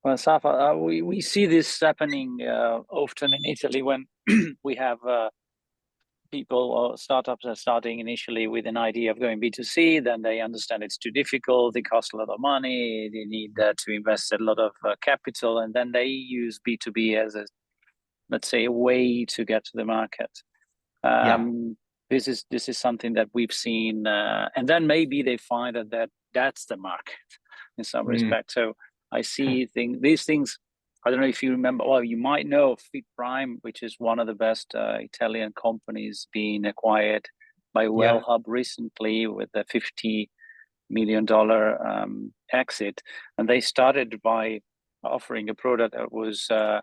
Well, Safa, we see this happening often in Italy when we have people or startups are starting initially with an idea of going B2C, then they understand it's too difficult, it costs a lot of money, they need to invest a lot of capital, and then they use B2B as a, let's say, a way to get to the market. This is something that we've seen, and then maybe they find that's the market in some respect. So I see these things. I don't know if you remember. Well, you might know Fit Prime, which is one of the best Italian companies being acquired by Wylab recently with a $50 million exit, and they started by offering a product that was a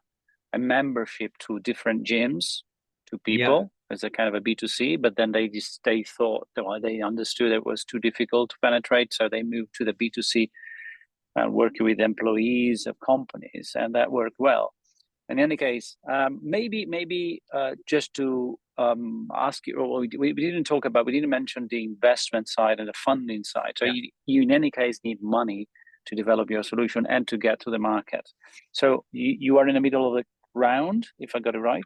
membership to different gyms to people as a kind of a B2C, but then they thought, well, they understood it was too difficult to penetrate, so they moved to the B2C, working with employees of companies, and that worked well. In any case, maybe just to ask you, we didn't mention the investment side and the funding side. So you in any case need money to develop your solution and to get to the market. So you are in the middle of the round, if I got it right.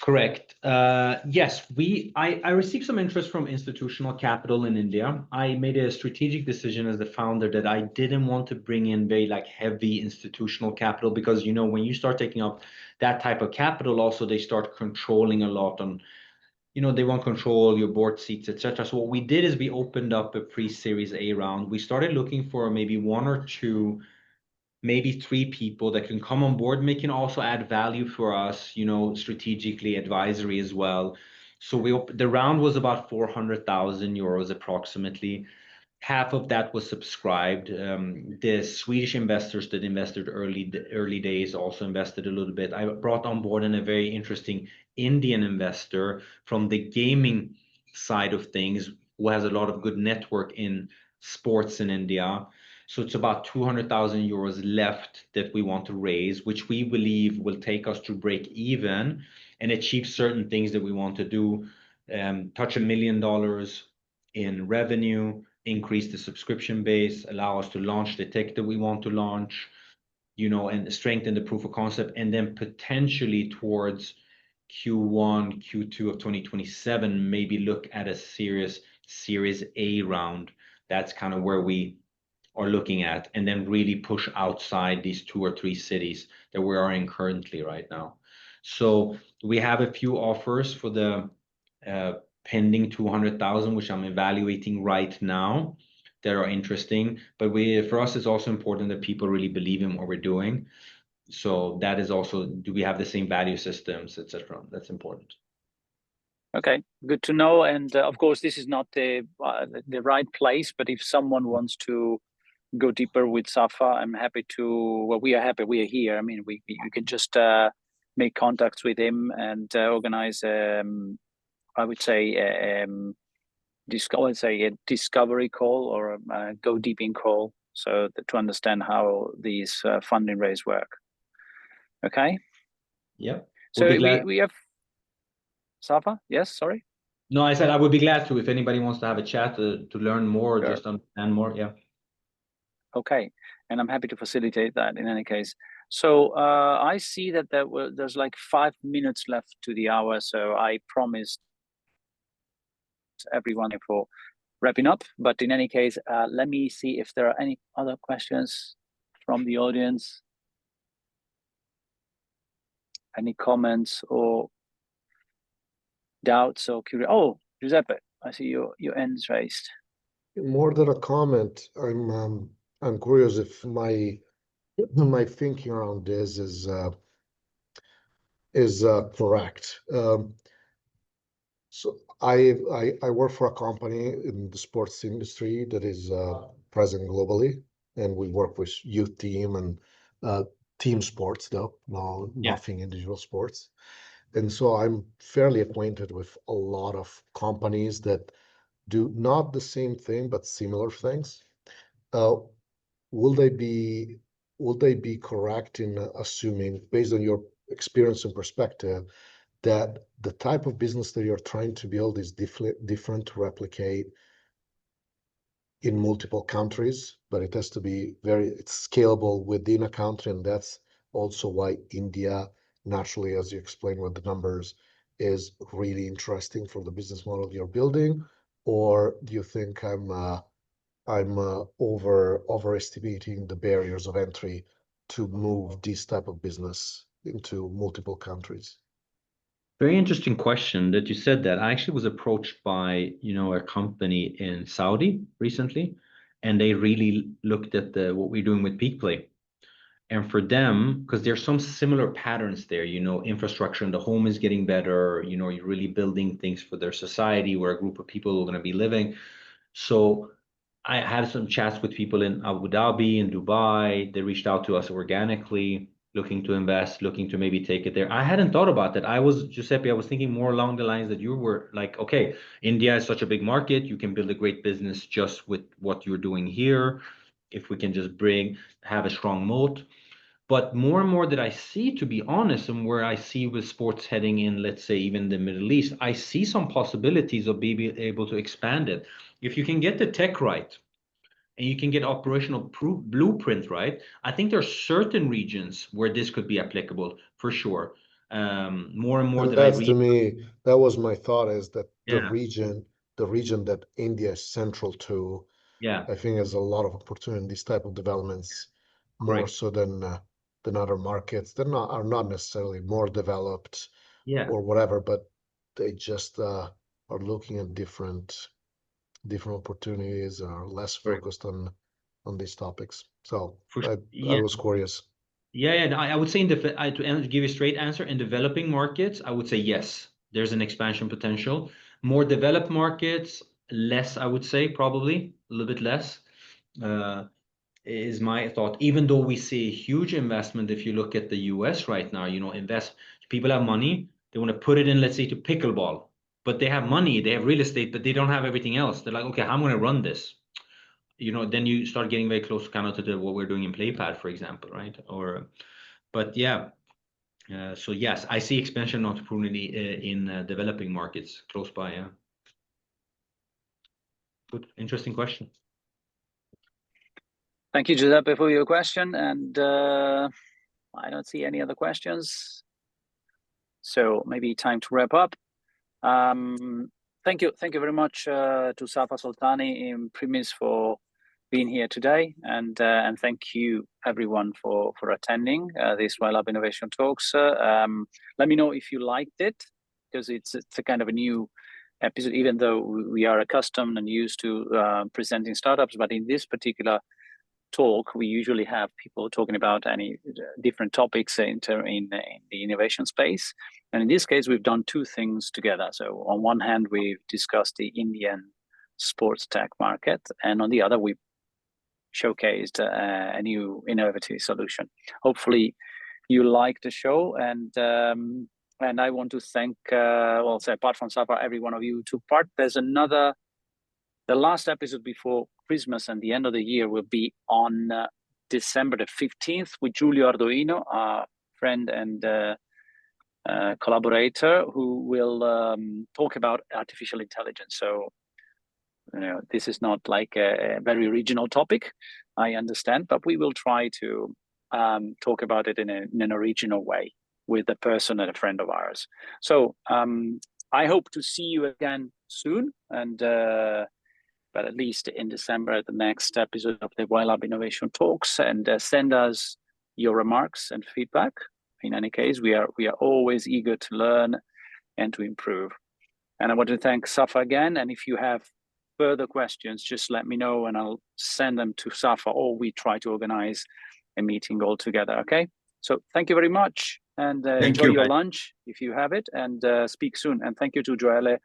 Correct. Yes, I received some interest from institutional capital in India. I made a strategic decision as the founder that I didn't want to bring in very heavy institutional capital, because, you know, when you start taking up that type of capital, also they start controlling a lot on, you know, they want control your board seats, etc. So what we did is we opened up a pre-series A round. We started looking for maybe 1 or 2, maybe 3 people that can come on board, and can also add value for us, you know, strategically, advisory as well. So the round was about 400,000 euros approximately. half of that was subscribed. The Swedish investors that invested early days also invested a little bit. I brought on board a very interesting Indian investor from the gaming side of things, who has a lot of good network in sports in India. So it's about 200,000 euros left that we want to raise, which we believe will take us to break even and achieve certain things that we want to do. Touch $1 million in revenue, increase the subscription base, allow us to launch the tech that we want to launch, and strengthen the proof of concept, and then potentially towards Q1, Q2 of 2027, maybe look at a Series A round. That's kind of where we are looking at, and then really push outside these 2 or 3 cities that we are in currently right now. So we have a few offers for the pending 200,000, which I'm evaluating right now, that are interesting. But for us, it's also important that people really believe in what we're doing. So that is also, do we have the same value systems, etc. That's important. Okay, good to know. And of course, this is not the right place, but if someone wants to go deeper with Safa, I'm happy to. Well, we are happy. We are here. I mean, you can just make contacts with him and organize. I would say a discovery call or a go deep in call, so to understand how these funding raise work. Okay. Yeah. So we have Safa. Yes. Sorry. No, I said I would be glad to, if anybody wants to have a chat to learn more, Sure. Just understand more. Yeah. Okay, and I'm happy to facilitate that in any case. So I see that there's like 5 minutes left to the hour, so I promised everyone for wrapping up. But in any case, let me see if there are any other questions from the audience. Any comments or doubts or curiosity? Oh, Giuseppe, I see your hand's raised. More than a comment, I'm curious if my thinking around this is correct. So I work for a company in the sports industry that is present globally, and we work with youth team and team sports, though nothing individual sports. And so I'm fairly acquainted with a lot of companies that do not the same thing but similar things. Will they be correct in assuming, based on your experience and perspective, that the type of business that you're trying to build is different to replicate in multiple countries, but it has to be it's scalable within a country, and that's also why India, naturally, as you explain with the numbers, is really interesting for the business model you're building? Or do you think I'm overestimating the barriers of entry to move this type of business into multiple countries? Very interesting question that you said that. I actually was approached by, a company in Saudi recently, and they really looked at what we're doing with Peak Play. And for them, because there's some similar patterns there, infrastructure in the home is getting better, you're really building things for their society where a group of people are going to be living. So I had some chats with people in Abu Dhabi and Dubai. They reached out to us organically, looking to invest, looking to maybe take it there. I hadn't thought about that. Giuseppe, I was thinking more along the lines that you were like, okay, India is such a big market. You can build a great business just with what you're doing here. If we can just have a strong moat. But more and more that I see, to be honest, and where I see with sports heading in, let's say, even the Middle East, I see some possibilities of being able to expand it. If you can get the tech right, and you can get operational blueprint right, I think there are certain regions where this could be applicable for sure. More and more And that I that's, read. to me, that was my thought, is that Yeah. the region that India is central to, Yeah. I think has a lot of opportunity in these type of developments, more Correct. so than other markets that are not necessarily more developed Yeah. or whatever, but they just are looking at different opportunities, are less focused on these topics. So I was curious. Yeah. I would say to give you a straight answer, in developing markets, I would say yes, there's an expansion potential. More developed markets, less, I would say, probably. a little bit less, is my thought. Even though we see huge investment, if you look at the US right now, you know, people have money, they want to put it in, let's say, to pickleball, but they have money, they have real estate, but they don't have everything else. They're like, okay, how am I going to run this? You know, then you start getting very close kind of to what we're doing in PlayPad, for example, right? Or, but yeah. So yes, I see expansion opportunity in developing markets close by. Yeah. Good, interesting question. Thank you, Giuseppe, for your question. And I don't see any other questions. So maybe time to wrap up. Thank you very much to Safa Soltani in premise for being here today, and thank you everyone for attending this Wylab Innovation Talks. Let me know if you liked it, because it's a kind of a new episode, even though we are accustomed and used to presenting startups, but in this particular talk we usually have people talking about any different topics in the innovation space, and in this case we've done two things together. So on one hand we've discussed the Indian sports tech market, and on the other we showcased a new innovative solution. Hopefully you like the show, and I want to thank well, so apart from Safa, every one of you who took part. There's another, the last episode before Christmas and the end of the year will be on December the 15th with Giulio Arduino, our friend and collaborator, who will talk about artificial intelligence. So, you know, this is not like a very original topic, I understand, but we will try to talk about it in an original way with a person and a friend of ours. So I hope to see you again soon, and but at least in December at the next episode of the Wylab Innovation Talks, and send us your remarks and feedback. In any case, we are always eager to learn and to improve. And I want to thank Safa again. And if you have further questions, just let me know and I'll send them to Safa, or we try to organize a meeting all together. Okay. So thank you very much, and enjoy your lunch if you have it, and speak soon. And thank you to Joelle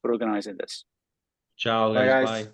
for organizing this. Ciao, guys. Bye.